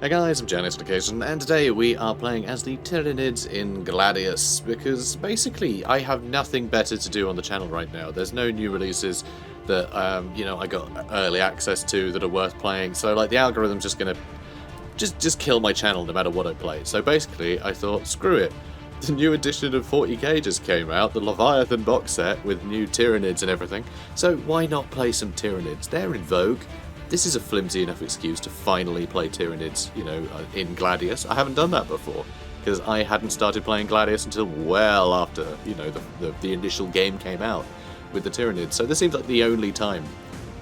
Hey guys, I'm Janice on occasion, and today we are playing as the Tyranids in Gladius, because basically I have nothing better to do on the channel right now. There's no new releases that, I got early access to that are worth playing, so like the algorithm's just gonna just kill my channel no matter what I play. So basically I thought, screw it. The new edition of 40k just came out, the Leviathan box set with new Tyranids and everything, so why not play some Tyranids? They're in vogue. This is a flimsy enough excuse to finally play Tyranids, in Gladius. I haven't done that before, because I hadn't started playing Gladius until well after, the initial game came out with the Tyranids. So this seems like the only time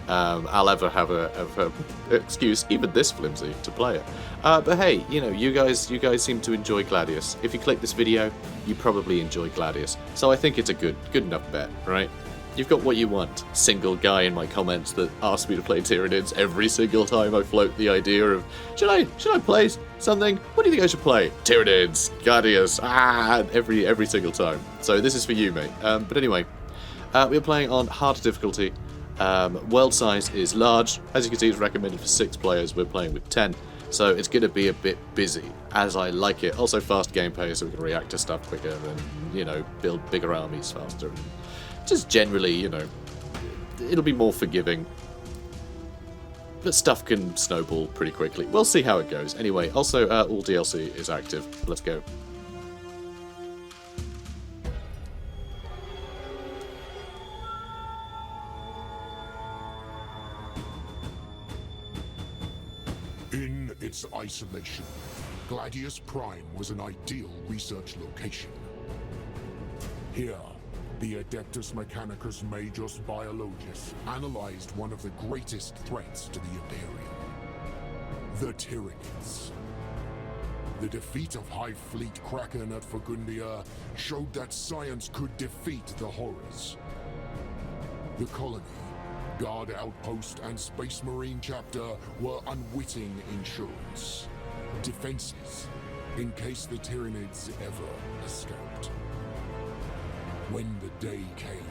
I'll ever have a excuse, even this flimsy, to play it. But hey, you guys seem to enjoy Gladius. If you click this video, you probably enjoy Gladius. So I think it's a good enough bet, right? You've got what you want. Single guy in my comments that asks me to play Tyranids every single time I float the idea of, should I play something? What do you think I should play? Tyranids, Gladius, every single time. So this is for you, mate. But anyway, we're playing on harder difficulty. World size is large. As you can see, it's recommended for 6 players. We're playing with 10. So it's going to be a bit busy, as I like it. Also fast gameplay, so we can react to stuff quicker and, build bigger armies faster. And just generally, it'll be more forgiving. But stuff can snowball pretty quickly. We'll see how it goes. Anyway, also, all DLC is active. Let's go. In its isolation, Gladius Prime was an ideal research location. Here, the Adeptus Mechanicus Majus Biologus analyzed one of the greatest threats to the Imperium, the Tyranids. The defeat of High Fleet Kraken at Fagundia showed that science could defeat the horrors. The colony, Guard Outpost, and Space Marine Chapter were unwitting insurance. Defenses, in case the Tyranids ever escaped. When the day came,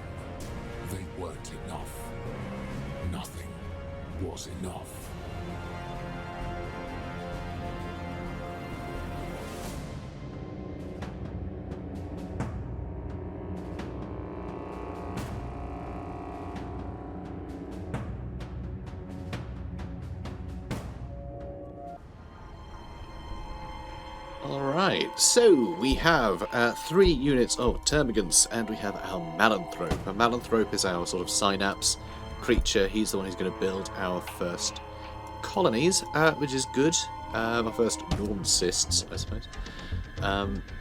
they weren't enough. Nothing was enough. Alright, so we have 3 units of termagants, and we have our Malanthrope. A Malanthrope is our sort of synapse creature. He's the one who's going to build our first colonies, which is good. Our first Norn cysts, I suppose.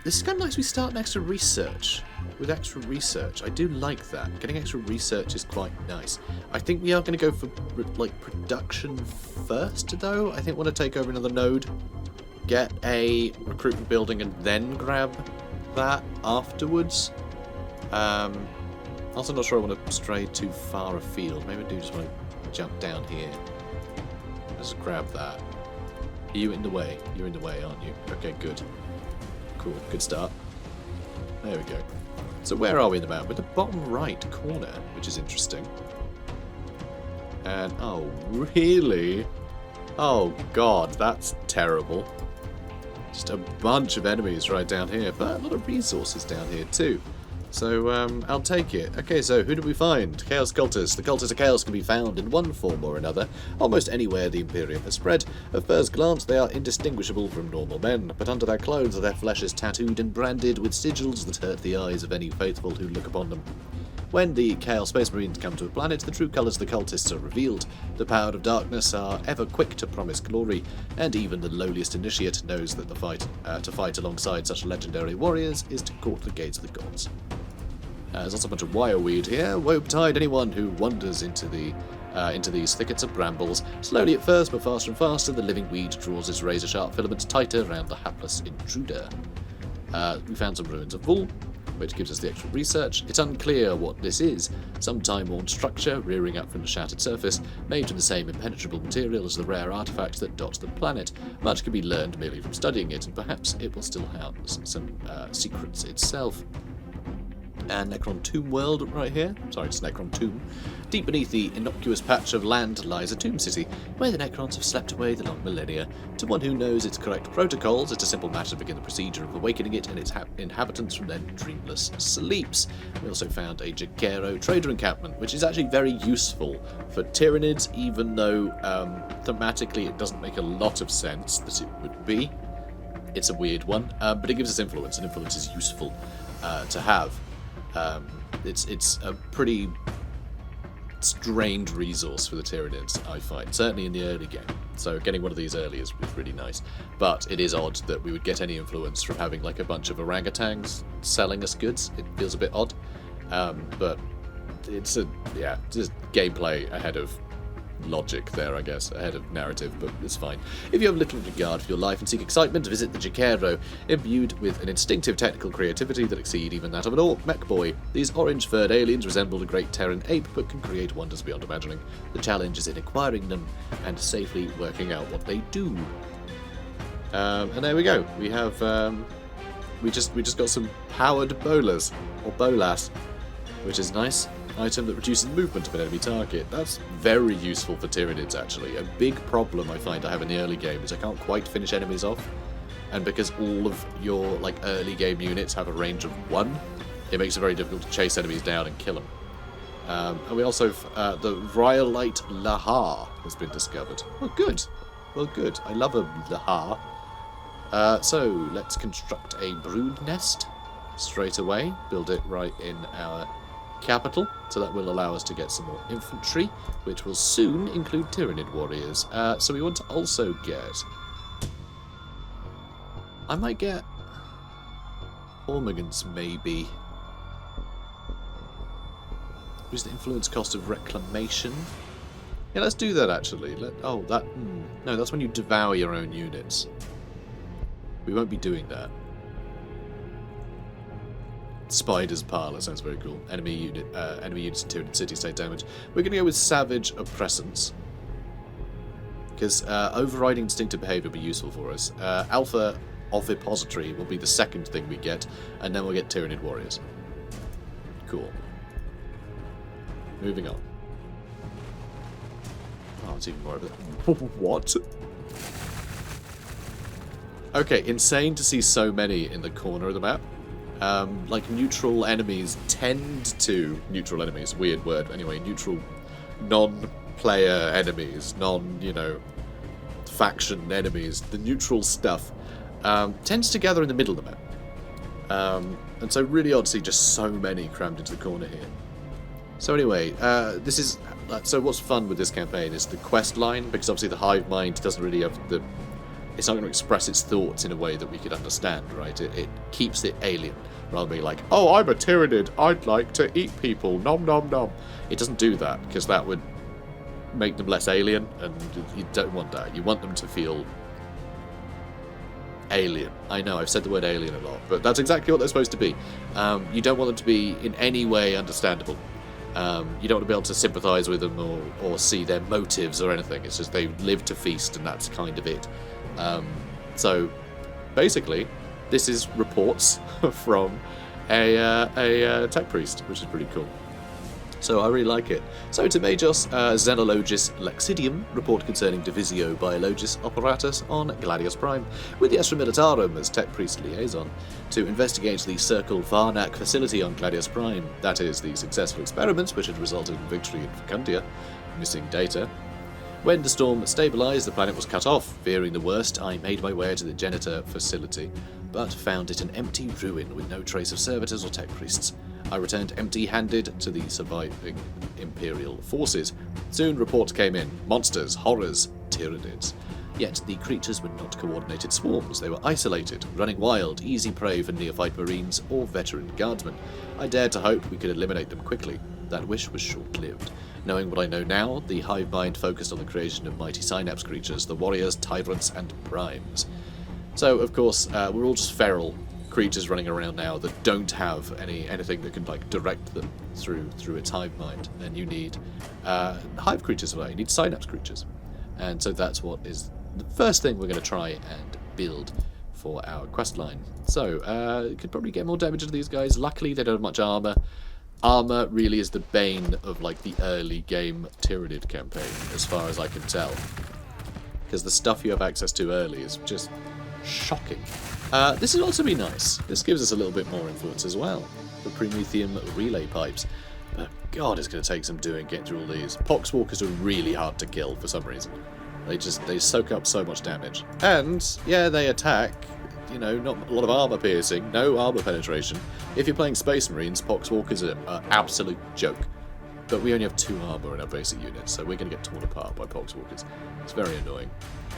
This is kind of nice. We start an extra research. With extra research, I do like that. Getting extra research is quite nice. I think we are going to go for production first, though. I think we want to take over another node. Get a recruitment building and then grab that afterwards. Also not sure I want to stray too far afield. Maybe I do just want to jump down here. Let's grab that. Are you in the way? You're in the way, aren't you? Okay, good. Cool, good start. There we go. So where are we in the map? We're the bottom right corner, which is interesting. And, oh, really? Oh god, that's terrible. Just a bunch of enemies right down here, but a lot of resources down here too. So, I'll take it. Okay, so who do we find? Chaos Cultists. The Cultists of Chaos can be found in one form or another, almost anywhere the Imperium has spread. At first glance, they are indistinguishable from normal men, but under their clothes their flesh is tattooed and branded with sigils that hurt the eyes of any faithful who look upon them. When the Chaos Space Marines come to a planet, the true colours of the cultists are revealed. The power of darkness are ever quick to promise glory, and even the lowliest initiate knows that to fight alongside such legendary warriors is to court the gates of the gods. There's also a bunch of wireweed here. Woe betide anyone who wanders into these thickets of brambles. Slowly at first, but faster and faster, the living weed draws its razor-sharp filaments tighter around the hapless intruder. We found some ruins of Vul, which gives us the extra research. It's unclear what this is. Some time-worn structure rearing up from the shattered surface, made from the same impenetrable material as the rare artifacts that dot the planet. Much can be learned merely from studying it, and perhaps it will still house some secrets itself. and Necron Tomb World right here. Sorry, it's Necron Tomb. Deep beneath the innocuous patch of land lies a tomb city, where the Necrons have slept away the long millennia. To one who knows its correct protocols, it's a simple matter to begin the procedure of awakening it and its inhabitants from their dreamless sleeps. We also found a Jaquero trader encampment, which is actually very useful for Tyranids, even though thematically it doesn't make a lot of sense that it would be. It's a weird one, but it gives us influence, and influence is useful to have. It's a pretty strange resource for the Tyranids, I find, certainly in the early game. So getting one of these early is really nice. But it is odd that we would get any influence from having like a bunch of orangutans selling us goods. It feels a bit odd, but it's just gameplay ahead of logic there, I guess, ahead of narrative, but it's fine. If you have little regard for your life and seek excitement, visit the Jaquero, imbued with an instinctive technical creativity that exceed even that of an orc mech boy. These orange-furred aliens resemble a great Terran ape, but can create wonders beyond imagining. The challenge is in acquiring them and safely working out what they do. And there we go. We have we just got some powered bolas or bolas, which is nice. Item that reduces movement of an enemy target. That's very useful for Tyranids, actually. A big problem I find I have in the early game is I can't quite finish enemies off, and because all of your like early game units have a range of 1, it makes it very difficult to chase enemies down and kill them. And we also the Rhyolite Lahar has been discovered. Oh, good. Well, good. I love a Lahar. So let's construct a brood nest straight away. Build it right in our capital, so that will allow us to get some more infantry, which will soon include Tyranid warriors. So we want to also get... I might get... Hormigans, maybe. What's the influence cost of reclamation? Yeah, let's do that, actually. No, that's when you devour your own units. We won't be doing that. Spider's Parlour sounds very cool. Enemy units in Tyranid cities take damage. We're going to go with Savage Oppressants, because overriding instinctive behaviour will be useful for us. Alpha Ovipository will be the second thing we get, and then we'll get Tyranid warriors. Cool. Moving on. Oh, it's even more of it. What? Okay, insane to see so many in the corner of the map. Like neutral enemies neutral enemies, weird word, anyway, neutral non-player enemies, faction enemies, the neutral stuff, tends to gather in the middle of the map. And so really odd to see just so many crammed into the corner here. So anyway, so what's fun with this campaign is the quest line, because obviously the hive mind doesn't really have it's not going to express its thoughts in a way that we could understand, right? It keeps it alien, rather than being like, oh, I'm a Tyranid, I'd like to eat people, nom nom nom. It doesn't do that, because that would make them less alien, and you don't want that. You want them to feel alien. I know, I've said the word alien a lot, but that's exactly what they're supposed to be. You don't want them to be in any way understandable. You don't want to be able to sympathise with them or see their motives or anything. It's just they live to feast, and that's kind of it. So basically, this is reports from a tech priest, which is pretty cool. So I really like it. So to Majos Xenologis Lexidium, report concerning Divisio Biologis Operatus on Gladius Prime, with the Astra Militarum as tech priest liaison, to investigate the Circle Varnak facility on Gladius Prime, that is, the successful experiments which had resulted in victory in Fecundia. Missing data. When the storm stabilised, the planet was cut off. Fearing the worst, I made my way to the Genitor facility, but found it an empty ruin with no trace of servitors or tech priests. I returned empty-handed to the surviving Imperial forces. Soon reports came in. Monsters, horrors, Tyranids. Yet the creatures were not coordinated swarms. They were isolated, running wild, easy prey for neophyte marines or veteran guardsmen. I dared to hope we could eliminate them quickly. That wish was short-lived. Knowing what I know now, the hive mind focused on the creation of mighty synapse creatures, the warriors, tyrants, and primes. So, of course, we're all just feral creatures running around now that don't have anything that can direct them through its hive mind. And you need hive creatures for that. You need synapse creatures, and so that's what is the first thing we're going to try and build for our questline. So, could probably get more damage into these guys. Luckily, they don't have much armor. Armor really is the bane of like the early game Tyranid campaign, as far as I can tell. Because the stuff you have access to early is just shocking. This would also be nice. This gives us a little bit more influence as well. The Prometheum relay pipes. But God, it's going to take some doing getting through all these. Poxwalkers are really hard to kill for some reason. They soak up so much damage. And, yeah, they attack. You know, not a lot of armor piercing, no armor penetration. If you're playing Space Marines, Poxwalkers are an absolute joke. But we only have 2 armor in our basic unit, so we're going to get torn apart by Poxwalkers. It's very annoying.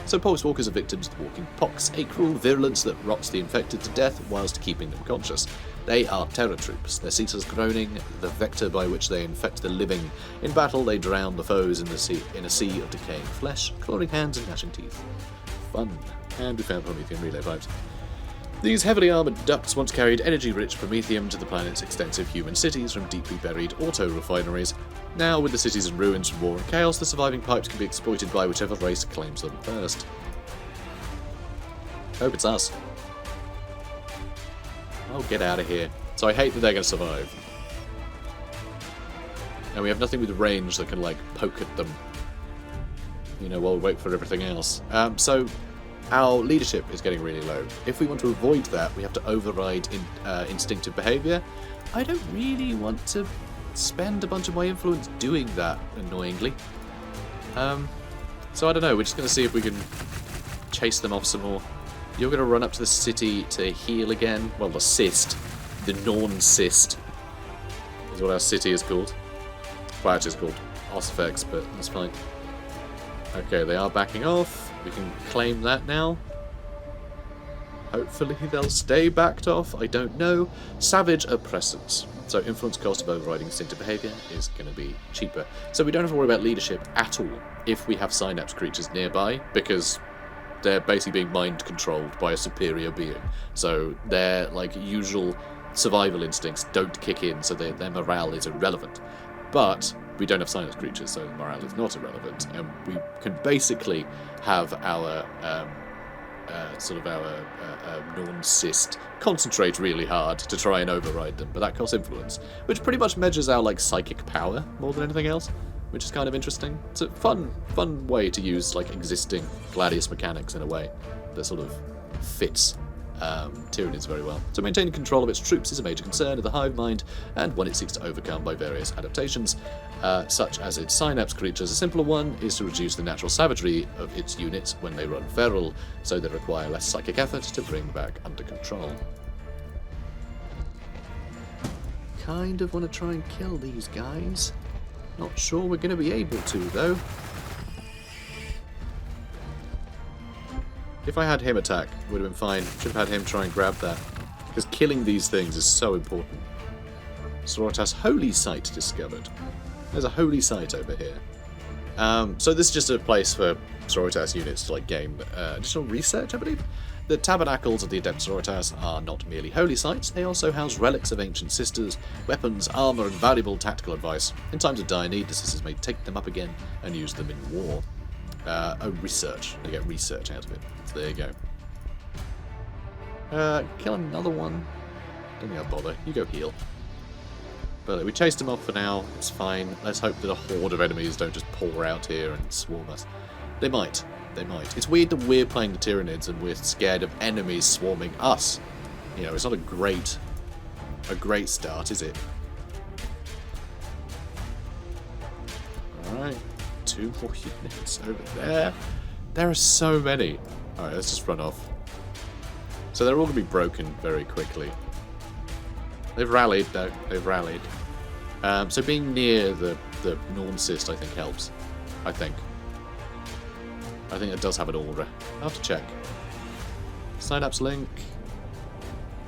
So Poxwalkers are victims of the walking pox, a cruel virulence that rots the infected to death whilst keeping them conscious. They are terror troops, their ceaseless groaning, the vector by which they infect the living. In battle, they drown the foes in a sea of decaying flesh, clawing hands and gnashing teeth. Fun. And we found Promethean relay pipes. These heavily armoured ducts once carried energy-rich Promethium to the planet's extensive human cities from deeply buried auto-refineries. Now, with the cities in ruins from war and chaos, the surviving pipes can be exploited by whichever race claims them first. Hope it's us. Oh, get out of here. So I hate that they're going to survive. And we have nothing with range that can, like, poke at them. You know, while we wait for everything else. So our leadership is getting really low. If we want to avoid that, we have to override instinctive behaviour. I don't really want to spend a bunch of my influence doing that, annoyingly. So I don't know, we're just going to see if we can chase them off some more. You're going to run up to the city to heal again. Well, the cyst. The Norn-cyst is what our city is called. Well, actually it's called Ossifex, but that's fine. Okay, they are backing off. We can claim that now. Hopefully they'll stay backed off. I don't know. Savage oppressors. So influence cost of overriding instinctive behaviour is going to be cheaper. So we don't have to worry about leadership at all if we have synapse creatures nearby, because they're basically being mind controlled by a superior being. So their like usual survival instincts don't kick in, so their morale is irrelevant. But we don't have synapse creatures, so morale is not irrelevant, and we can basically have our Norn-cyst concentrate really hard to try and override them, but that costs influence, which pretty much measures our like psychic power more than anything else, which is kind of interesting. It's a fun way to use like existing Gladius mechanics in a way that sort of fits Tyranids very well. So maintaining control of its troops is a major concern of the hive mind, and one it seeks to overcome by various adaptations, such as its synapse creatures. A simpler one is to reduce the natural savagery of its units when they run feral, so they require less psychic effort to bring back under control. Kind of want to try and kill these guys. Not sure we're going to be able to, though. If I had him attack, it would have been fine. Should have had him try and grab that. Because killing these things is so important. Sororitas Holy Site discovered. There's a holy site over here. So this is just a place for Sororitas units to like gain additional research, I believe. The tabernacles of the Adept Sororitas are not merely holy sites, they also house relics of ancient sisters, weapons, armour, and valuable tactical advice. In times of dire need, the sisters may take them up again and use them in war. Research. They get research out of it. So there you go. Kill another one. Don't think I'll bother. You go heal. But we chased them off for now. It's fine. Let's hope that a horde of enemies don't just pour out here and swarm us. They might. They might. It's weird that we're playing the Tyranids and we're scared of enemies swarming us. You know, it's not a great start, is it? Alright. 2 more units over there. There are so many. Alright, let's just run off. So they're all going to be broken very quickly. They've rallied, though. They've rallied. So being near the Norn-cyst, I think, helps. I think it does have an aura. I'll have to check. Synapse link.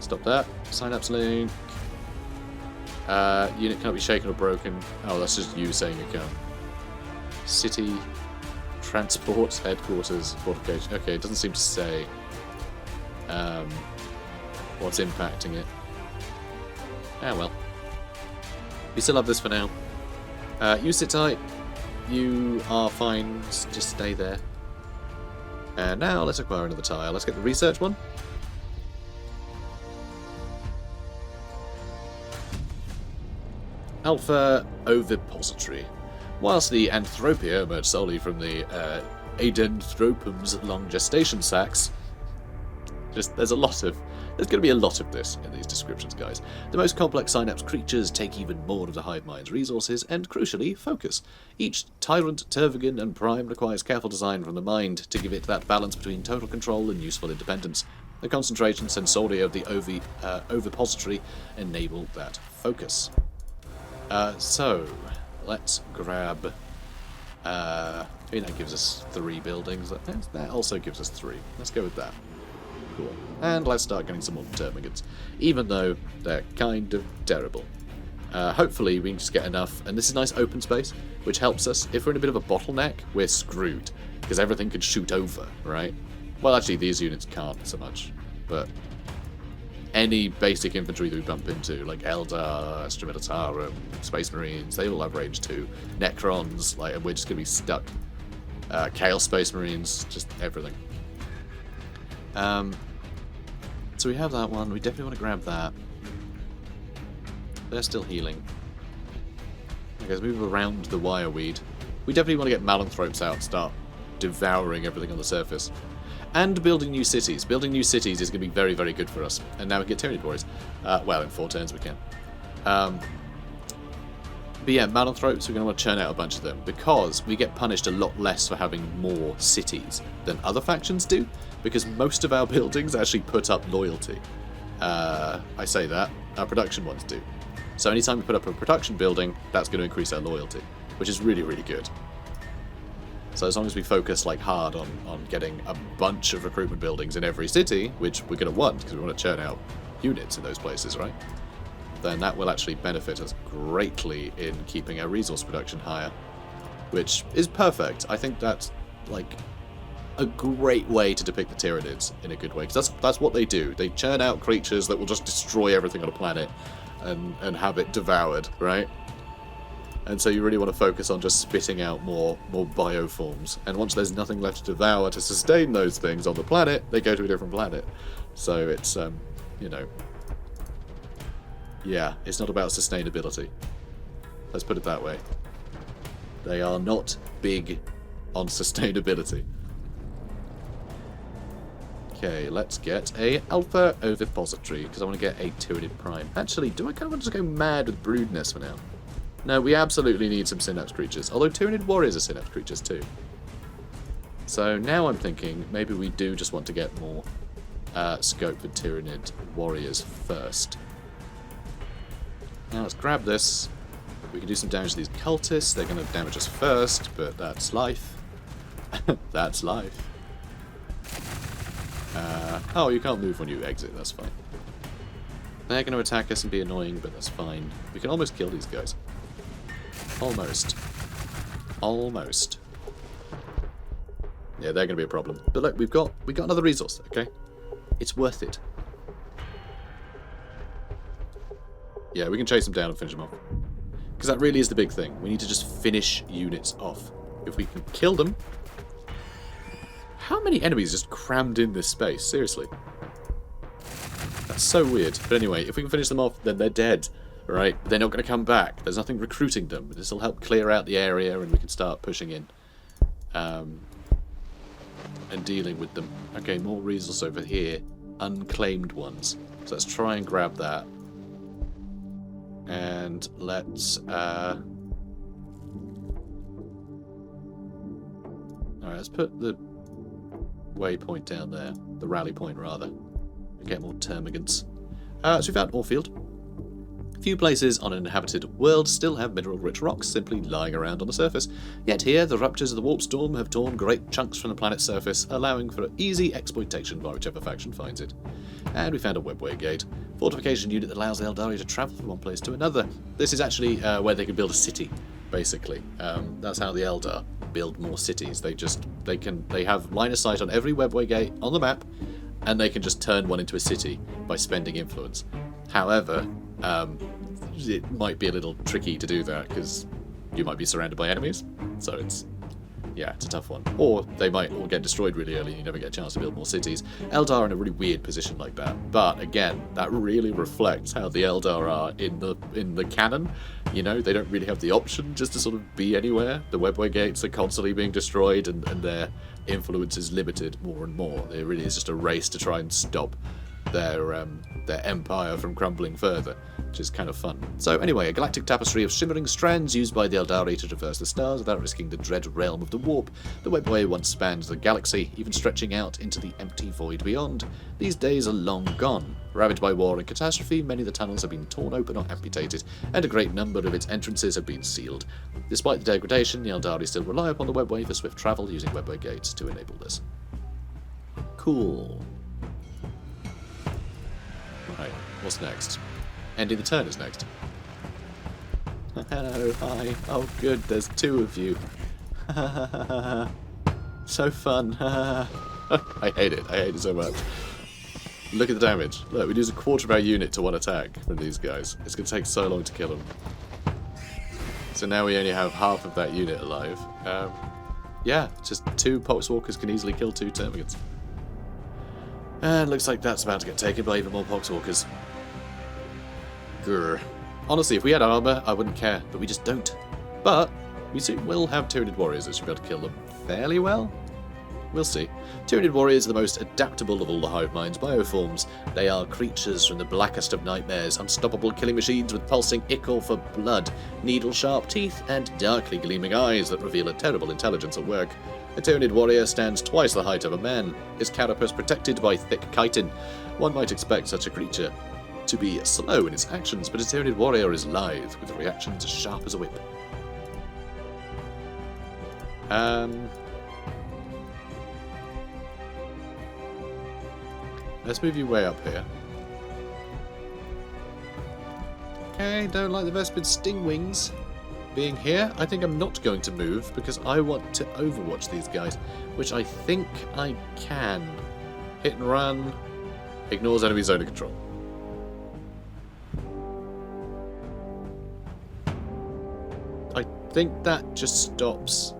Stop that. Synapse link. Unit cannot be shaken or broken. Oh, that's just you saying it can't. City. Transport. Headquarters. Fortification. Okay, it doesn't seem to say what's impacting it. Ah, well. We still have this for now. You sit tight. You are fine. Just stay there. And now let's acquire another tile. Let's get the research one. Alpha Ovipository. Whilst the Anthropia emerged solely from the Adenthropum's long gestation sacs, there's going to be a lot of this in these descriptions, guys. The most complex synapse creatures take even more of the hive mind's resources and, crucially, focus. Each tyrant, tervigan, and prime requires careful design from the mind to give it that balance between total control and useful independence. The concentration sensoria of the ovipository enable that focus. So, let's grab... I mean, that gives us 3 buildings. That also gives us 3. Let's go with that. Cool. And let's start getting some more termagants, even though they're kind of terrible. Hopefully we can just get enough, and this is nice open space, which helps us. If we're in a bit of a bottleneck, we're screwed, because everything could shoot over, right? Well, actually, these units can't so much, but any basic infantry that we bump into, like Eldar, Stramilitarum, Space Marines, they all have range 2. Necrons, and we're just going to be stuck. Chaos Space Marines, just everything. So we have that one. We definitely want to grab that. They're still healing. Okay, let's move around the wireweed. We definitely want to get Malanthropes out and start devouring everything on the surface. And building new cities. Building new cities is going to be very, very good for us. And now we get Tyranid warriors. Well, in 4 turns we can. But yeah, Malanthropes, we're going to want to churn out a bunch of them, because we get punished a lot less for having more cities than other factions do, because most of our buildings actually put up loyalty. I say that, our production ones do. So anytime we put up a production building, that's going to increase our loyalty, which is really, really good. So as long as we focus hard on getting a bunch of recruitment buildings in every city, which we're going to want, because we want to churn out units in those places, right? Then that will actually benefit us greatly in keeping our resource production higher, which is perfect. I think that's a great way to depict the Tyranids in a good way, because that's what they do. They churn out creatures that will just destroy everything on a planet and have it devoured, right? And so you really want to focus on just spitting out more bioforms. And once there's nothing left to devour to sustain those things on the planet, they go to a different planet. So it's yeah, it's not about sustainability. Let's put it that way. They are not big on sustainability. Okay, let's get a Alpha Ovipository, because I want to get a Tyranid Prime. Actually, do I kind of want to just go mad with Broodness for now? No, we absolutely need some Synapse creatures, although Tyranid Warriors are Synapse creatures too. So now I'm thinking maybe we do just want to get more scope for Tyranid Warriors first. Now let's grab this. We can do some damage to these cultists. They're going to damage us first, but that's life. That's life. Oh, you can't move when you exit. That's fine. They're going to attack us and be annoying, but that's fine. We can almost kill these guys. Almost. Almost. Yeah, they're going to be a problem. But look, we got another resource, okay? It's worth it. Yeah, we can chase them down and finish them off. Because that really is the big thing. We need to just finish units off. If we can kill them... How many enemies just crammed in this space? Seriously. That's so weird. But anyway, if we can finish them off, then they're dead. Right? They're not going to come back. There's nothing recruiting them. This will help clear out the area and we can start pushing in. And dealing with them. Okay, more resource over here. Unclaimed ones. So let's try and grab that. And let's... Alright, let's put the waypoint down there. The rally point, rather. And get more termagants. So we found Orfield. Few places on an inhabited world still have mineral-rich rocks simply lying around on the surface, yet here the ruptures of the warp storm have torn great chunks from the planet's surface, allowing for easy exploitation by whichever faction finds it. And we found a webway gate, fortification unit that allows the Eldari to travel from one place to another. This is actually where they can build a city, basically. That's how the Eldar build more cities. They have line of sight on every webway gate on the map, and they can just turn one into a city by spending influence. However, it might be a little tricky to do that because you might be surrounded by enemies, so it's Yeah, it's a tough one. Or they might all get destroyed really early and you never get a chance to build more cities. Eldar are in a really weird position like that. But again, that really reflects how the Eldar are in the canon. You know, they don't really have the option just to sort of be anywhere. The webway gates are constantly being destroyed and their influence is limited more and more. It really is just a race to try and stop their empire from crumbling further, which is kind of fun. So anyway, a galactic tapestry of shimmering strands used by the Eldari to traverse the stars without risking the dread realm of the warp. The webway once spanned the galaxy, even stretching out into the empty void beyond. These days are long gone. Ravaged by war and catastrophe, many of the tunnels have been torn open or amputated, and a great number of its entrances have been sealed. Despite the degradation, the Eldari still rely upon the webway for swift travel, using webway gates to enable this. Cool. Right, what's next? Ending the turn is next. Hello, hi. Oh good, there's two of you. So fun. I hate it so much. Look at the damage. Look, we lose a quarter of our unit to one attack from these guys. It's going to take so long to kill them. So now we only have half of that unit alive. Yeah, just 2 Poxwalkers can easily kill 2 Termagants. And looks like that's about to get taken by even more Poxwalkers. Grr. Honestly, if we had armor, I wouldn't care, but we just don't. But we soon will have Tyranid warriors that should be able to kill them fairly well. We'll see. Tyranid warriors are the most adaptable of all the hive mind's bioforms. They are creatures from the blackest of nightmares, unstoppable killing machines with pulsing ichor for blood, needle-sharp teeth, and darkly gleaming eyes that reveal a terrible intelligence at work. A Tyranid warrior stands twice the height of a man, his carapace protected by thick chitin. One might expect such a creature to be slow in its actions, but a Tyranid warrior is lithe, with reactions as sharp as a whip. Let's move you way up here. Okay, don't like the Vespid Stingwings being here. I think I'm not going to move because I want to overwatch these guys, which I think I can. Hit and run. Ignores enemy zone of control. I think that just stops...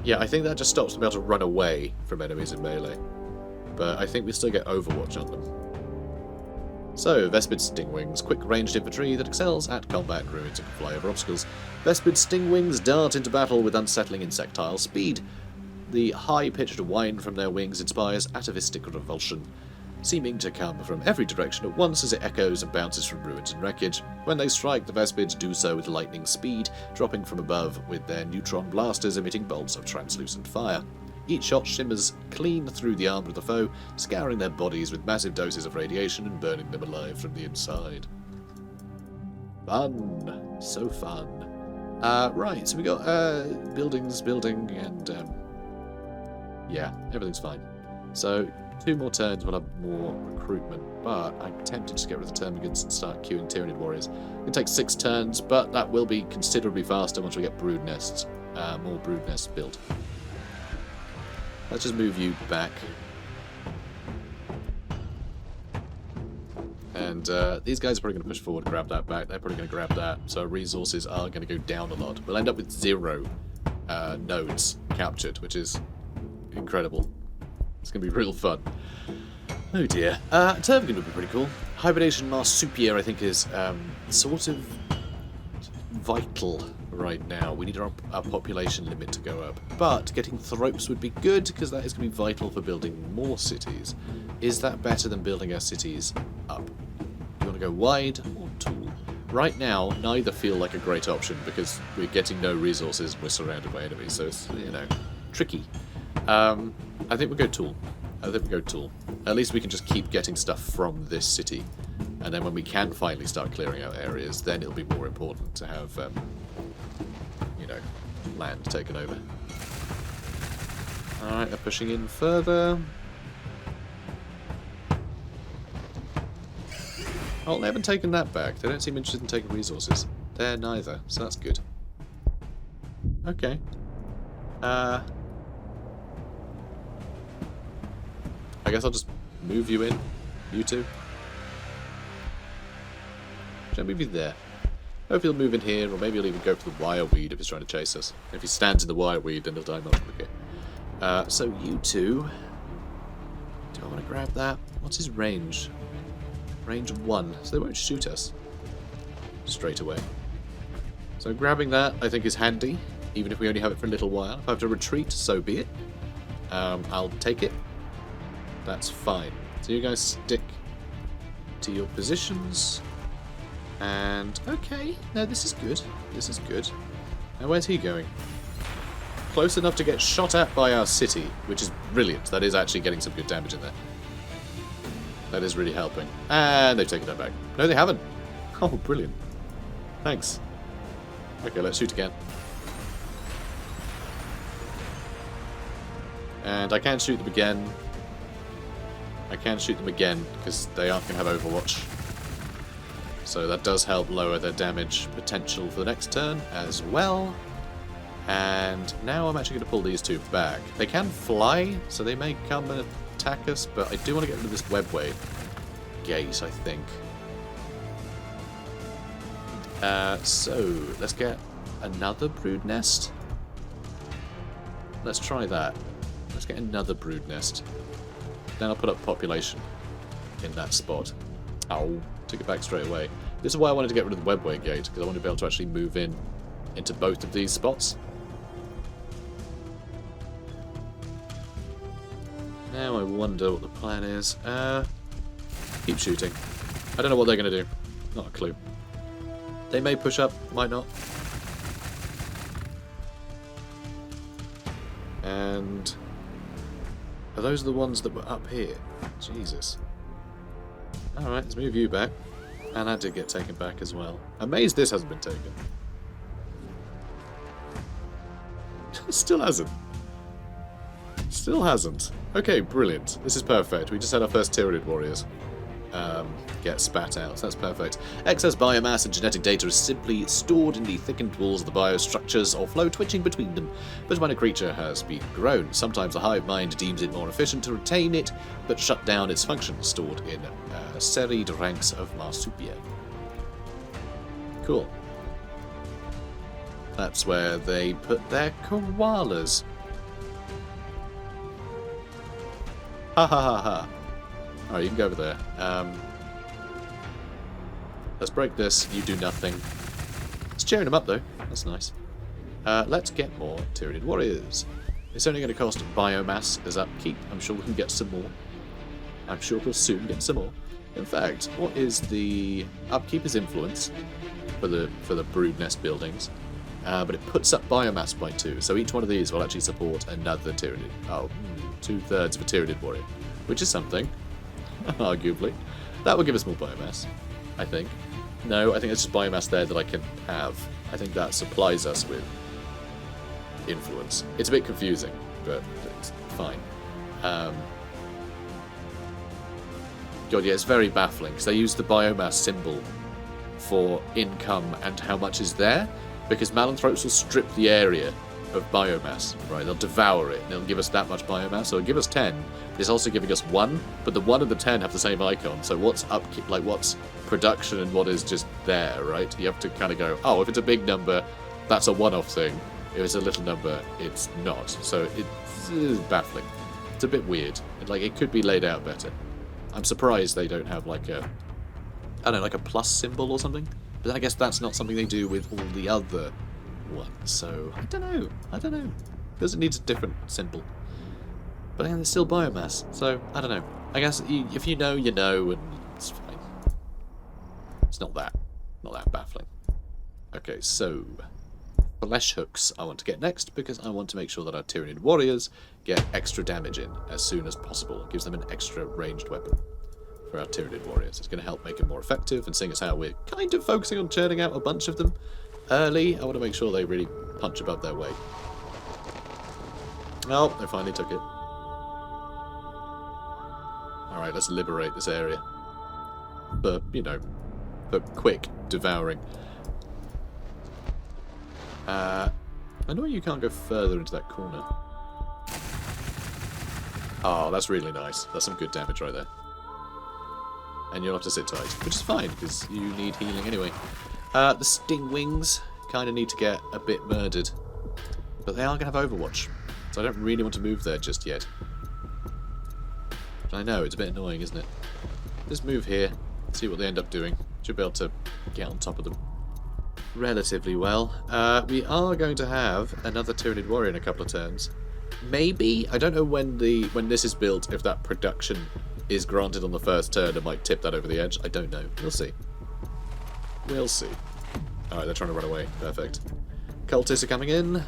Yeah, I think that just stops them being able to run away from enemies in melee. But I think we still get Overwatch on them. So, Vespid Stingwings, quick ranged infantry that excels at combat and ruins and can fly over obstacles. Vespid Stingwings dart into battle with unsettling insectile speed. The high-pitched whine from their wings inspires atavistic revulsion, seeming to come from every direction at once as it echoes and bounces from ruins and wreckage. When they strike, the Vespids do so with lightning speed, dropping from above with their neutron blasters emitting bolts of translucent fire. Each shot shimmers clean through the armor of the foe, scouring their bodies with massive doses of radiation and burning them alive from the inside. Fun. So fun. Right, so we got building, and yeah, everything's fine. So 2 more turns, we'll have more recruitment, but I'm tempted to get rid of the Termagants and start queuing Tyranid warriors. It takes 6 turns, but that will be considerably faster once we get brood nests, more brood nests built. Let's just move you back. And these guys are probably going to push forward and grab that back. They're probably going to grab that. So resources are going to go down a lot. We'll end up with 0 nodes captured, which is incredible. It's going to be real fun. Oh dear. Termagant would be pretty cool. Hibernation Marsupial, I think, is sort of vital right now. We need our population limit to go up. But getting Thropes would be good, because that is going to be vital for building more cities. Is that better than building our cities up? Do you want to go wide or tall? Right now, neither feel like a great option, because we're getting no resources and we're surrounded by enemies, so it's, you know, tricky. I think we'll go tall. At least we can just keep getting stuff from this city. And then when we can finally start clearing out areas, then it'll be more important to have, you know, land taken over. Alright, they're pushing in further. Oh, they haven't taken that back. They don't seem interested in taking resources. They're neither, so that's good. Okay. I guess I'll just move you in. You two. Should I move you there? Hopefully he'll move in here, or maybe he'll even go for the wireweed if he's trying to chase us. If he stands in the wireweed, then he'll die much quicker. So you two... Do I want to grab that? What's his range? Range 1, so they won't shoot us straight away. So grabbing that, I think, is handy, even if we only have it for a little while. If I have to retreat, so be it. I'll take it. That's fine. So you guys stick to your positions. And, okay, no, this is good. This is good. Now, where's he going? Close enough to get shot at by our city, which is brilliant. That is actually getting some good damage in there. That is really helping. And they've taken that back. No, they haven't. Oh, brilliant. Thanks. Okay, let's shoot again. And I can shoot them again. I can shoot them again, because they aren't going to have Overwatch. So that does help lower their damage potential for the next turn as well. And now I'm actually going to pull these two back. They can fly, so they may come and attack us, but I do want to get rid of this webway gate, I think. So, let's get another brood nest. Let's try that. Let's get another brood nest. Then I'll put up population in that spot. Ow, took it back straight away. This is why I wanted to get rid of the webway gate, because I want to be able to actually move in into both of these spots. Now I wonder what the plan is. Keep shooting. I don't know what they're going to do. Not a clue. They may push up, might not. And are those the ones that were up here? Jesus. Alright, let's move you back. And that did get taken back as well. Amazed this hasn't been taken. Still hasn't. Still hasn't. Okay, brilliant. This is perfect. We just had our first Tyranid warriors get spat out, so that's perfect. Excess biomass and genetic data is simply stored in the thickened walls of the biostructures or flow twitching between them. But when a creature has been grown, sometimes the hive mind deems it more efficient to retain it, but shut down its function, stored in serried ranks of marsupia. Cool. That's where they put their koalas. Ha ha ha ha. Alright, you can go over there. Let's break this. You do nothing. It's cheering them up, though. That's nice. Let's get more Tyranid warriors. It's only going to cost biomass as upkeep. I'm sure we can get some more. I'm sure we'll soon get some more. In fact, what is the... Upkeep is influence for the brood nest buildings. But it puts up biomass by 2. So each one of these will actually support another Tyranid. Oh, 2/3 of a Tyranid warrior. Which is something. Arguably. That will give us more biomass, I think. No, I think it's just biomass there that I can have. I think that supplies us with influence. It's a bit confusing, but it's fine. God, yeah, it's very baffling, because they use the biomass symbol for income and how much is there, because Malanthropes will strip the area of biomass, right? They'll devour it, and it'll give us that much biomass, so it'll give us 10, but it's also giving us 1, but the 1 and the 10 have the same icon, so what's upkeep, like what's production and what is just there, right? You have to kind of go, oh, if it's a big number, that's a one-off thing. If it's a little number, it's not. So it's baffling. It's a bit weird. It could be laid out better. I'm surprised they don't have like a, I don't know, like a plus symbol or something. But I guess that's not something they do with all the other ones. So I don't know. Because it needs a different symbol. But again, there's still biomass. So I don't know. I guess if you know, you know, and it's fine. It's not that baffling. Okay, so flesh hooks I want to get next, because I want to make sure that our Tyranid warriors get extra damage in as soon as possible. It gives them an extra ranged weapon for our Tyranid warriors. It's going to help make them more effective, and seeing as how we're kind of focusing on churning out a bunch of them early, I want to make sure they really punch above their weight. Oh, they finally took it. Alright, let's liberate this area. But, you know, for quick devouring. I know you can't go further into that corner. Oh, that's really nice. That's some good damage right there. And you'll have to sit tight, which is fine, because you need healing anyway. The Stingwings kind of need to get a bit murdered. But they are going to have Overwatch, so I don't really want to move there just yet. But I know, it's a bit annoying, isn't it? Just move here, see what they end up doing. Should be able to get on top of them relatively well. We are going to have another Tyranid warrior in a couple of turns. Maybe, I don't know when this is built, if that production is granted on the first turn, it might tip that over the edge. I don't know. We'll see. We'll see. Alright, they're trying to run away. Perfect. Cultists are coming in.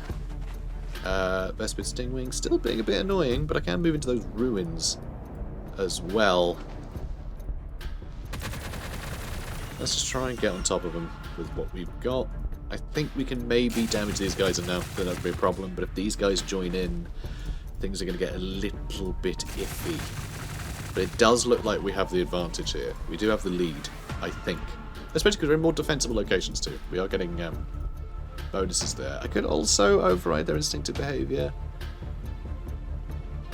Vespid Stingwing still being a bit annoying, but I can move into those ruins as well. Let's just try and get on top of them with what we've got. I think we can maybe damage these guys enough that that'll be a problem, but if these guys join in, things are going to get a little bit iffy. But it does look like we have the advantage here. We do have the lead, I think. Especially because we're in more defensible locations too. We are getting bonuses there. I could also override their instinctive behaviour,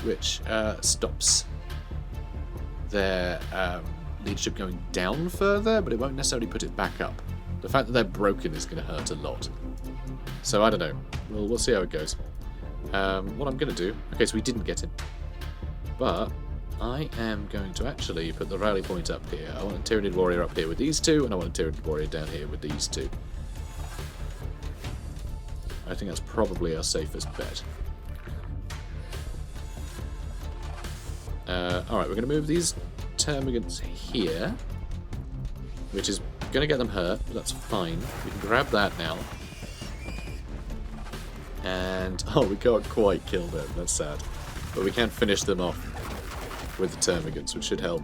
which stops their leadership going down further, but it won't necessarily put it back up. The fact that they're broken is going to hurt a lot. So I don't know. We'll see how it goes. What I'm going to do... Okay, so we didn't get him. But I am going to actually put the rally point up here. I want a Tyranid warrior up here with these two, and I want a Tyranid warrior down here with these two. I think that's probably our safest bet. Alright, we're going to move these termagants here, which is going to get them hurt, but that's fine. We can grab that now. And, oh, we can't quite kill them, that's sad. But we can finish them off with the termagants, which should help.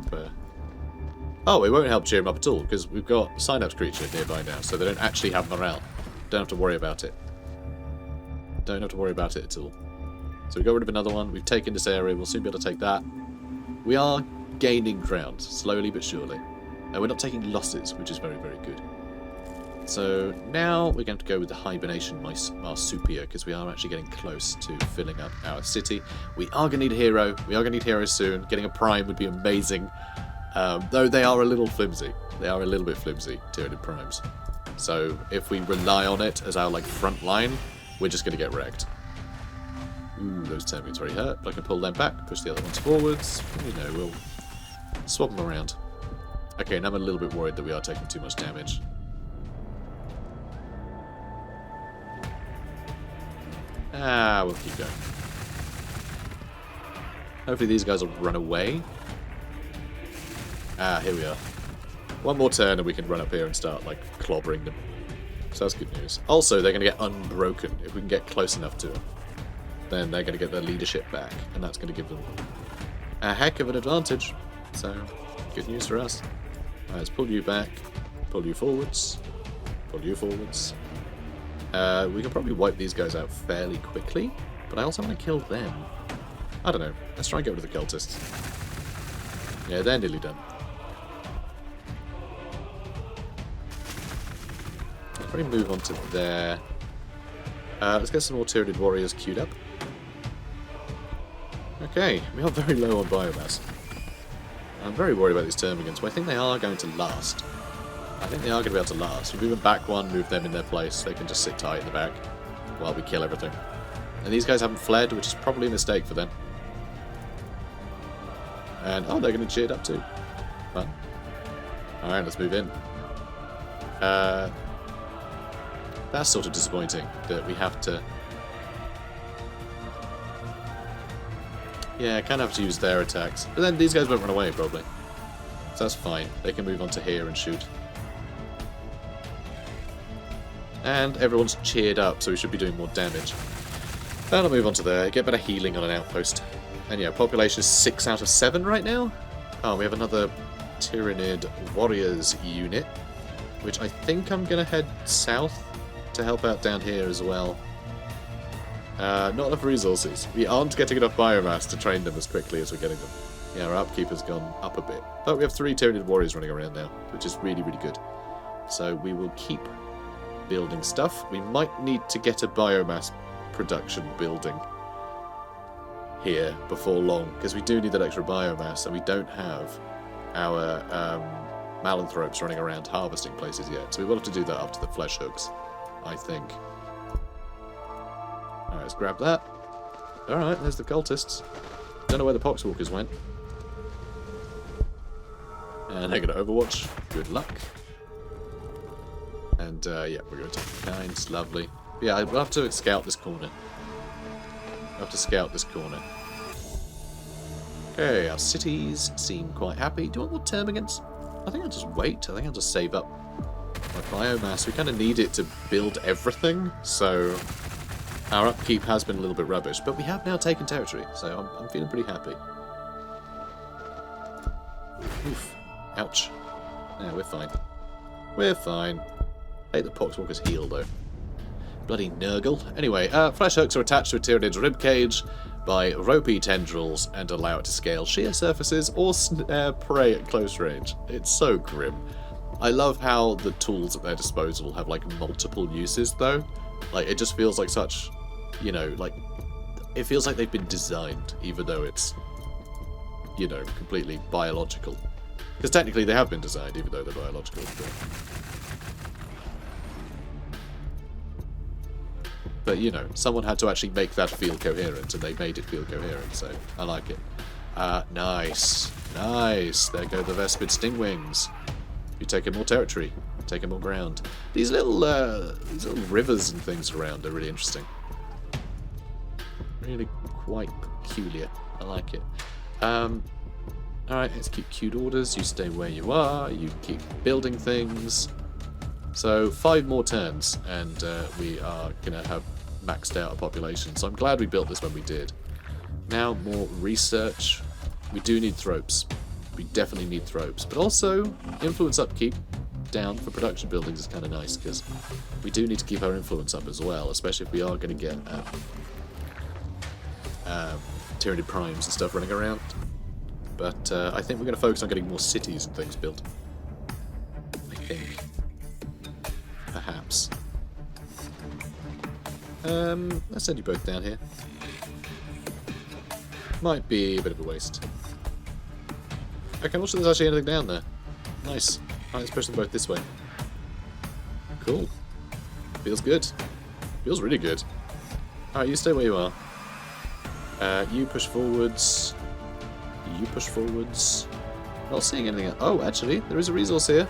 Oh, it won't help cheer them up at all, because we've got Synapse Creature nearby now, so they don't actually have morale. Don't have to worry about it. Don't have to worry about it at all. So we got rid of another one, we've taken this area, we'll soon be able to take that. We are gaining ground, slowly but surely. And we're not taking losses, which is very, very good. So now we're going to go with the Hibernation Marsupial, because we are actually getting close to filling up our city. We are going to need a hero. We are going to need heroes soon. Getting a prime would be amazing. Though they are a little flimsy. They are a little bit flimsy, Tyranid primes. So if we rely on it as our front line, we're just going to get wrecked. Ooh, those termagants very hurt, but I can pull them back, push the other ones forwards. You know, we'll swap them around. Okay, now I'm a little bit worried that we are taking too much damage. We'll keep going. Hopefully these guys will run away. Here we are. One more turn and we can run up here and start, clobbering them. So that's good news. Also, they're going to get unbroken if we can get close enough to them. Then they're going to get their leadership back, and that's going to give them a heck of an advantage. So, good news for us. Alright, let's pull you back, pull you forwards, pull you forwards. We can probably wipe these guys out fairly quickly, but I also want to kill them. I don't know. Let's try and get rid of the cultists. Yeah, they're nearly done. Let's probably move on to there. Let's get some more Tyranid warriors queued up. Okay, we are very low on biomass. I'm very worried about these termagants, but I think they are going to last. I think they are going to be able to last. We move them back one, move them in their place. They can just sit tight in the back while we kill everything. And these guys haven't fled, which is probably a mistake for them. And, oh, they're going to cheer it up too. Fun. Alright, let's move in. That's sort of disappointing that we have to... Yeah, I kind of have to use their attacks. But then these guys won't run away, probably. So that's fine. They can move on to here and shoot. And everyone's cheered up, so we should be doing more damage. And I'll move on to there. Get better healing on an outpost. And yeah, population is 6 out of 7 right now. Oh, we have another Tyranid Warriors unit, which I think I'm going to head south to help out down here as well. Not enough resources. We aren't getting enough biomass to train them as quickly as we're getting them. Yeah, our upkeep has gone up a bit. But we have 3 Tyranid warriors running around now, which is really, really good. So we will keep building stuff. We might need to get a biomass production building here before long, because we do need that extra biomass, and we don't have our Malanthropes running around harvesting places yet, so we will have to do that up to the flesh hooks, I think. Alright, let's grab that. Alright, there's the cultists. Don't know where the poxwalkers went. And they're going to Overwatch. Good luck. And, yeah, we're going to take the kinds. Lovely. Yeah, we'll have to scout this corner. We'll have to scout this corner. Okay, our cities seem quite happy. Do you want more termagants? I think I'll just wait. I think I'll just save up my biomass. We kind of need it to build everything, so our upkeep has been a little bit rubbish. But we have now taken territory, so I'm feeling pretty happy. Oof. Ouch. Yeah, we're fine. We're fine. I hate the poxwalker's heel, though. Bloody Nurgle. Anyway, flesh hooks are attached to a Tyranid's ribcage by ropey tendrils and allow it to scale sheer surfaces or snare prey at close range. It's so grim. I love how the tools at their disposal have, like, multiple uses, though. Like, it just feels like such, you know, like, it feels like they've been designed, even though it's, you know, completely biological. Because technically they have been designed, even though they're biological. But, you know, someone had to actually make that feel coherent, and they made it feel coherent, so I like it. Nice. Nice. There go the Vespid Stingwings. You're taking more territory. Taking more ground. These little rivers and things around are really interesting. Really quite peculiar. I like it. Alright, execute orders. You stay where you are. You keep building things. So 5 more turns, and we are going to have maxed out a population. So I'm glad we built this when we did. Now, more research. We do need thropes. We definitely need thropes. But also, influence upkeep down for production buildings is kind of nice, because we do need to keep our influence up as well, especially if we are going to get Tyranid primes and stuff running around. But I think we're going to focus on getting more cities and things built. I think. Perhaps. Let's send you both down here. Might be a bit of a waste. Okay, I'm not sure there's actually anything down there. Nice. Alright, let's push them both this way. Cool. Feels good. Feels really good. Alright, you stay where you are. You push forwards. You push forwards. Not seeing anything. Oh, actually, there is a resource here.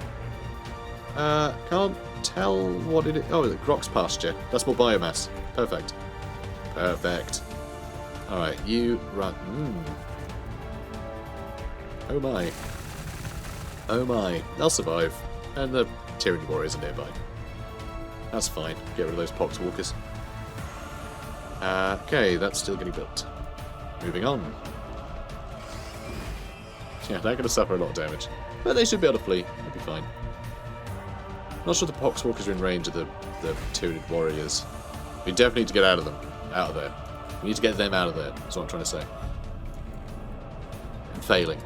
Can't tell what it is. Oh, the Grok's pasture. That's more biomass. Perfect. Perfect. Alright, you run. Oh my. Oh my. They'll survive. And the Tyranid warriors are nearby. That's fine. Get rid of those poxwalkers. Okay, that's still getting built. Moving on. Yeah, they're going to suffer a lot of damage. But they should be able to flee. They'll be fine. Not sure the poxwalkers are in range of the Tyranid warriors. We definitely need to get out of them. Out of there. We need to get them out of there. That's what I'm trying to say. I'm failing.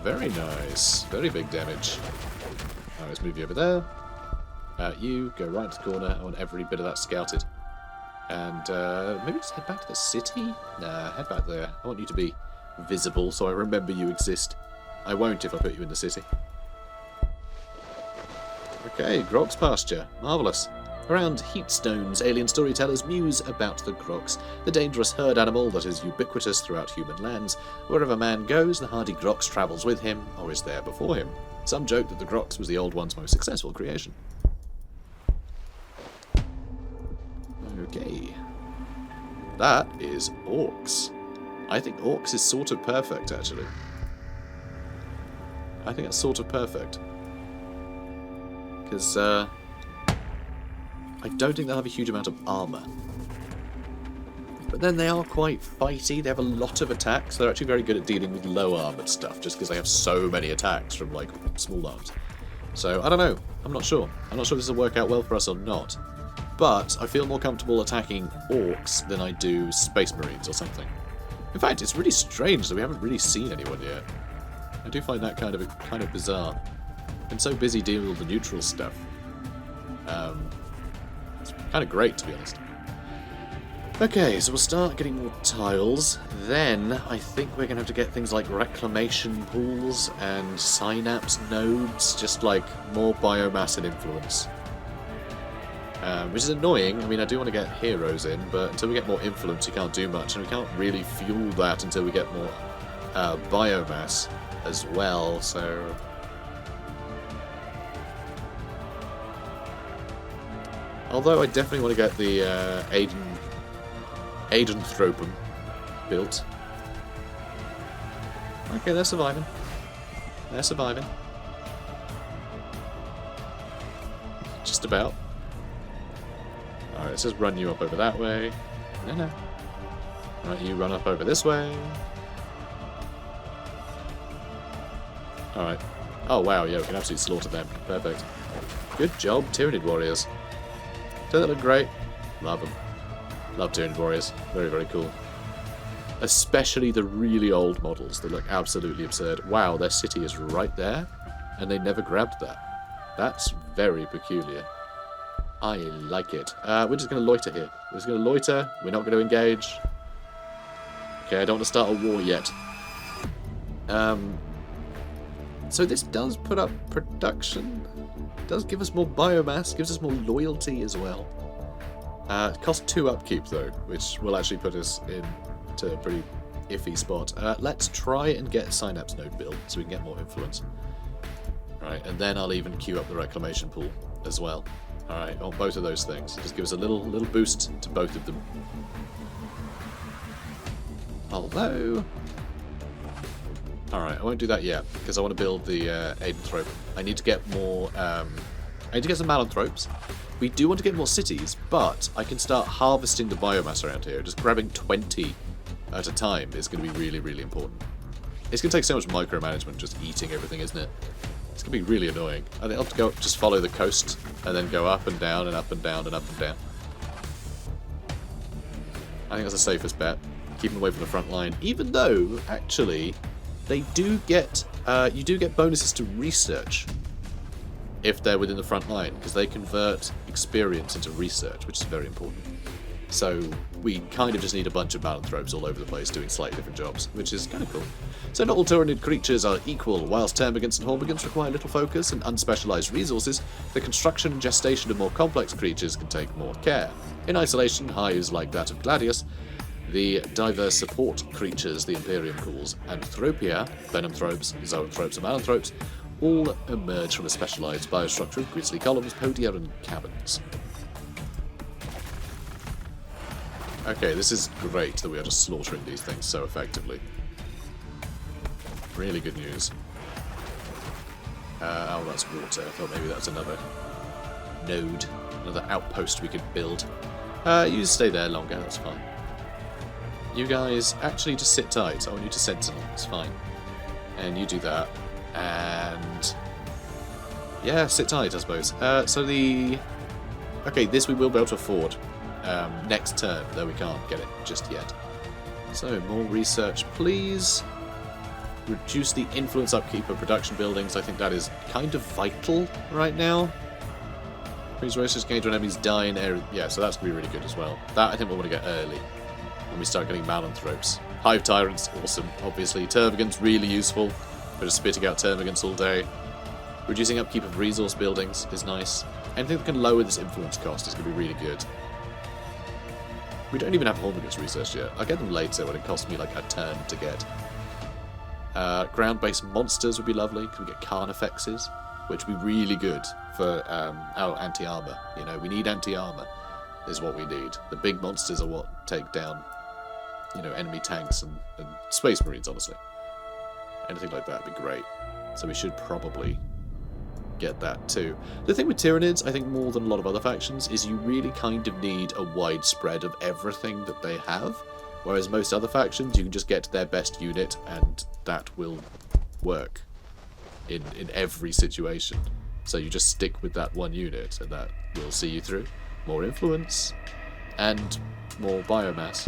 Very nice. Very big damage. Alright, let's move you over there. You go right to the corner. I want every bit of that scouted. And maybe just head back to the city? Nah, head back there. I want you to be visible so I remember you exist. I won't if I put you in the city. Okay, Grok's pasture. Marvellous. Around Heatstones, alien storytellers muse about the Groks, the dangerous herd animal that is ubiquitous throughout human lands. Wherever man goes, the hardy Groks travels with him, or is there before him. Some joke that the Groks was the Old One's most successful creation. Okay. That is Orcs. I think Orcs is sort of perfect, actually. I think that's sort of perfect. Because, I don't think they'll have a huge amount of armour. But then they are quite fighty, they have a lot of attacks, they're actually very good at dealing with low armoured stuff, just because they have so many attacks from, like, small arms. So, I don't know. I'm not sure. I'm not sure if this will work out well for us or not. But I feel more comfortable attacking Orcs than I do Space Marines or something. In fact, it's really strange that we haven't really seen anyone yet. I do find that kind of bizarre. I've been so busy dealing with all the neutral stuff. It's kind of great, to be honest. Okay, so we'll start getting more tiles. Then I think we're going to have to get things like reclamation pools and synapse nodes, just like more biomass and influence. Which is annoying. I mean, I do want to get heroes in, but until we get more influence, you can't do much, and we can't really fuel that until we get more biomass as well, so... Although I definitely want to get the Aidenthropum built. Okay, they're surviving. They're surviving. Just about. Alright, let's just run you up over that way. No. Alright, you run up over this way. Alright. Oh wow, yeah, we can absolutely slaughter them. Perfect. Good job, Tyranid warriors. Don't they look great? Love them. Love Tyranid warriors. Very, very cool. Especially the really old models that look absolutely absurd. Wow, their city is right there, and they never grabbed that. That's very peculiar. I like it. We're just going to loiter here. We're just going to loiter. We're not going to engage. Okay, I don't want to start a war yet. So this does put up production. It does give us more biomass, gives us more loyalty as well. It costs 2 upkeep though, which will actually put us into a pretty iffy spot. Let's try and get a synapse node built so we can get more influence. Alright, and then I'll even queue up the reclamation pool as well. Alright, on both of those things. Just give us a little boost to both of them. Although... Alright, I won't do that yet, because I want to build the Aidenthrope. I need to get more... I need to get some Malanthropes. We do want to get more cities, but I can start harvesting the biomass around here. Just grabbing 20 at a time is going to be really, really important. It's going to take so much micromanagement just eating everything, isn't it? It's going to be really annoying. I think I'll have to go just follow the coast and then go up and down and up and down and up and down. I think that's the safest bet. Keep them away from the front line. Even though, actually, they do get you do get bonuses to research if they're within the front line, because they convert experience into research, which is very important. So we kind of just need a bunch of Malanthropes all over the place doing slightly different jobs, which is kind of cool. So not all Tyranid creatures are equal. Whilst Termagants and Hormagants require little focus and unspecialized resources, the construction and gestation of more complex creatures can take more care. In isolation, hives like that of Gladius, the diverse support creatures the Imperium calls Anthropia, Venomthropes, Zoanthropes and Malanthropes, all emerge from a specialized biostructure of grisly columns, podia and caverns. Okay, this is great that we are just slaughtering these things so effectively. Really good news. Oh, that's water. I thought maybe that was another node, another outpost we could build. You stay there longer, that's fine. You guys actually just sit tight. I want you to sentinel, it's fine. And you do that. And yeah, sit tight, I suppose. So the... Okay, this we will be able to afford next turn, though we can't get it just yet. So, more research, please. Reduce the influence upkeep of production buildings. I think that is kind of vital right now. Increase resources gained when enemies die in area. Yeah, so that's going to be really good as well. That I think we'll want to get early when we start getting Malanthropes. Hive Tyrants, awesome, obviously. Termagants, really useful. We're just spitting out Termagants all day. Reducing upkeep of resource buildings is nice. Anything that can lower this influence cost is going to be really good. We don't even have Hormagants researched yet. I'll get them later when it costs me like a turn to get. Ground-based monsters would be lovely. Can we get Carnifexes? Which would be really good for our anti-armor. You know, we need anti-armor is what we need. The big monsters are what take down, you know, enemy tanks and space marines, honestly. Anything like that would be great. So we should probably get that too. The thing with Tyranids, I think more than a lot of other factions, is you really kind of need a wide spread of everything that they have. Whereas most other factions, you can just get their best unit and that will work in every situation. So you just stick with that one unit and that will see you through. More influence and more biomass,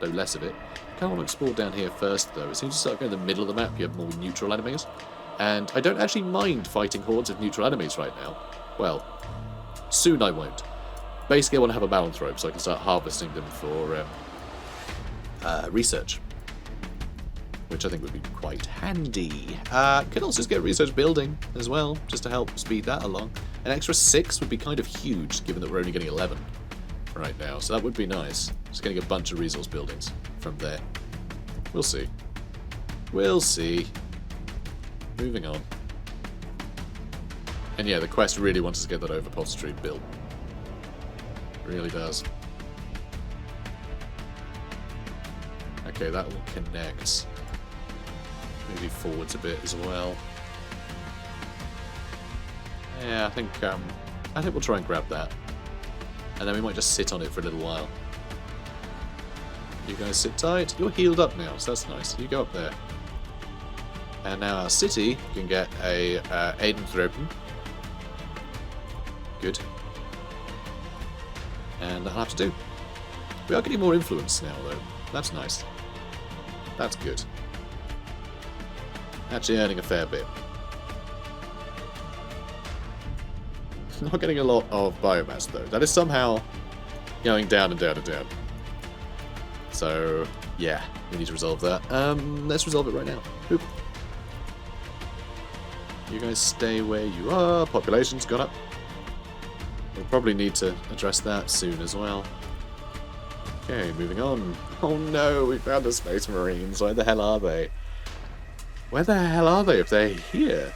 though less of it. I kind of want to explore down here first though. As soon as you start going to the middle of the map, you have more neutral enemies. And I don't actually mind fighting hordes of neutral enemies right now. Well, soon I won't. Basically, I want to have a balance rope so I can start harvesting them for research, which I think would be quite handy. Could also just get research building as well, just to help speed that along. An extra 6 would be kind of huge, given that we're only getting 11 right now, so that would be nice. Just getting a bunch of resource buildings from there. We'll see. We'll see. Moving on. And yeah, the quest really wants us to get that overpository built. Really does. Okay, that will connect. Maybe forwards a bit as well. Yeah, I think we'll try and grab that. And then we might just sit on it for a little while. You guys sit tight. You're healed up now, so that's nice. You go up there. And now our city can get a Aiden-Thropen. Good. And that'll have to do. We are getting more influence now, though. That's nice. That's good. Actually earning a fair bit. Not getting a lot of biomass, though. That is somehow going down and down and down. So, yeah, we need to resolve that. Let's resolve it right now. Oop. You guys stay where you are. Population's gone up. We'll probably need to address that soon as well. Okay, moving on. Oh no, we found the Space Marines. Where the hell are they? Where the hell are they if they're here?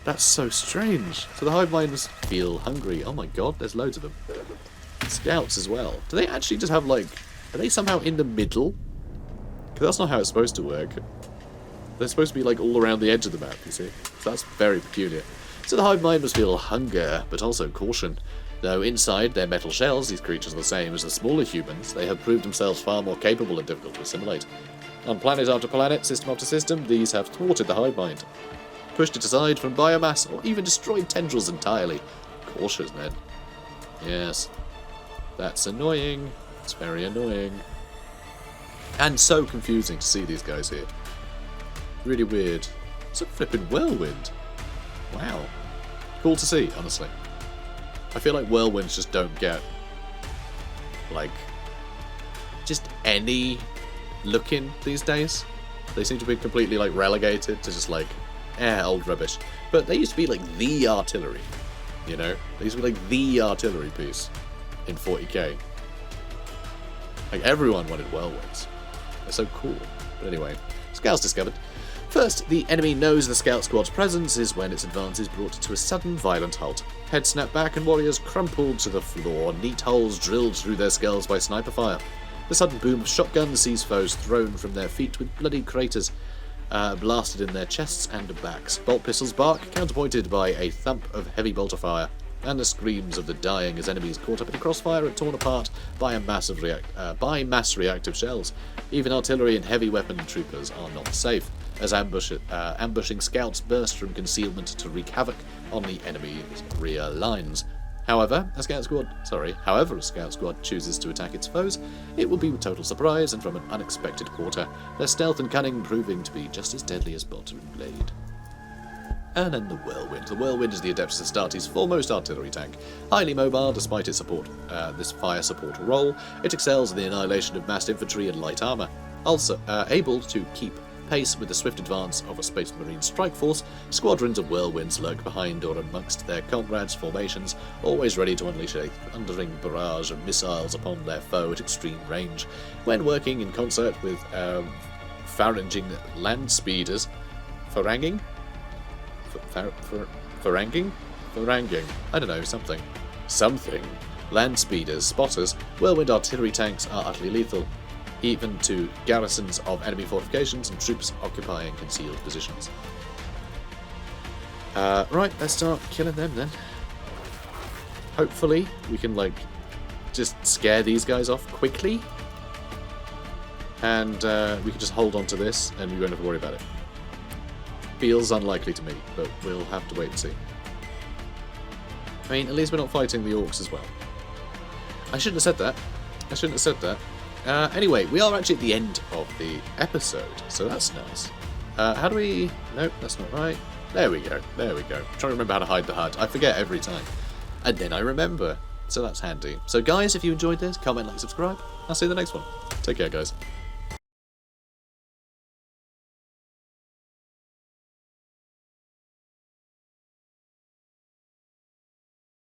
That's so strange. So the hive minds feel hungry. Oh my god, there's loads of them. Scouts as well. Do they actually just have, like... Are they somehow in the middle? Because that's not how it's supposed to work. They're supposed to be, like, all around the edge of the map, you see? So that's very peculiar. So the hive mind must feel hunger, but also caution. Though inside their metal shells, these creatures are the same as the smaller humans, they have proved themselves far more capable and difficult to assimilate. On planet after planet, system after system, these have thwarted the hive mind. Pushed it aside from biomass, or even destroyed tendrils entirely. Cautious, then. Yes. That's annoying. It's very annoying. And so confusing to see these guys here. Really weird. It's a flippin' whirlwind. Wow. Cool to see, honestly. I feel like whirlwinds just don't get, like, just any look-in these days. They seem to be completely, like, relegated to just, like, old rubbish. But they used to be, like, the artillery, you know? They used to be, like, the artillery piece in 40k. Like, everyone wanted whirlwinds. They're so cool. But anyway, scouts discovered. First, the enemy knows the scout squad's presence is when its advance is brought to a sudden violent halt. Heads snap back and warriors crumpled to the floor, neat holes drilled through their skulls by sniper fire. The sudden boom of shotguns sees foes thrown from their feet with bloody craters blasted in their chests and backs. Bolt pistols bark, counterpointed by a thump of heavy bolter fire, and the screams of the dying as enemies caught up in a crossfire are torn apart by mass reactive shells. Even artillery and heavy weapon troopers are not safe, as ambushing scouts burst from concealment to wreak havoc on the enemy's rear lines. However, a scout squad chooses to attack its foes, it will be with total surprise and from an unexpected quarter, their stealth and cunning proving to be just as deadly as bolter and blade. And then the Whirlwind. The Whirlwind is the Adeptus Astartes' foremost artillery tank. Highly mobile despite its this fire support role, it excels in the annihilation of massed infantry and light armour. Also able to keep pace with the swift advance of a Space Marine strike force, squadrons of Whirlwinds lurk behind or amongst their comrades' formations, always ready to unleash a thundering barrage of missiles upon their foe at extreme range. When working in concert with pharynging land speeders, pharanging? I don't know, something. Land speeders, spotters, Whirlwind artillery tanks are utterly lethal, even to garrisons of enemy fortifications and troops occupying concealed positions. Right, let's start killing them then. Hopefully we can, like, just scare these guys off quickly, and we can just hold on to this and we won't have to worry about it. Feels unlikely to me, but we'll have to wait and see. I mean, at least we're not fighting the orcs as well. I shouldn't have said that. Anyway, we are actually at the end of the episode, so that's nice. How do we... Nope, that's not right. There we go. I'm trying to remember how to hide the HUD. I forget every time. And then I remember. So that's handy. So guys, if you enjoyed this, comment, like, subscribe. I'll see you in the next one. Take care, guys.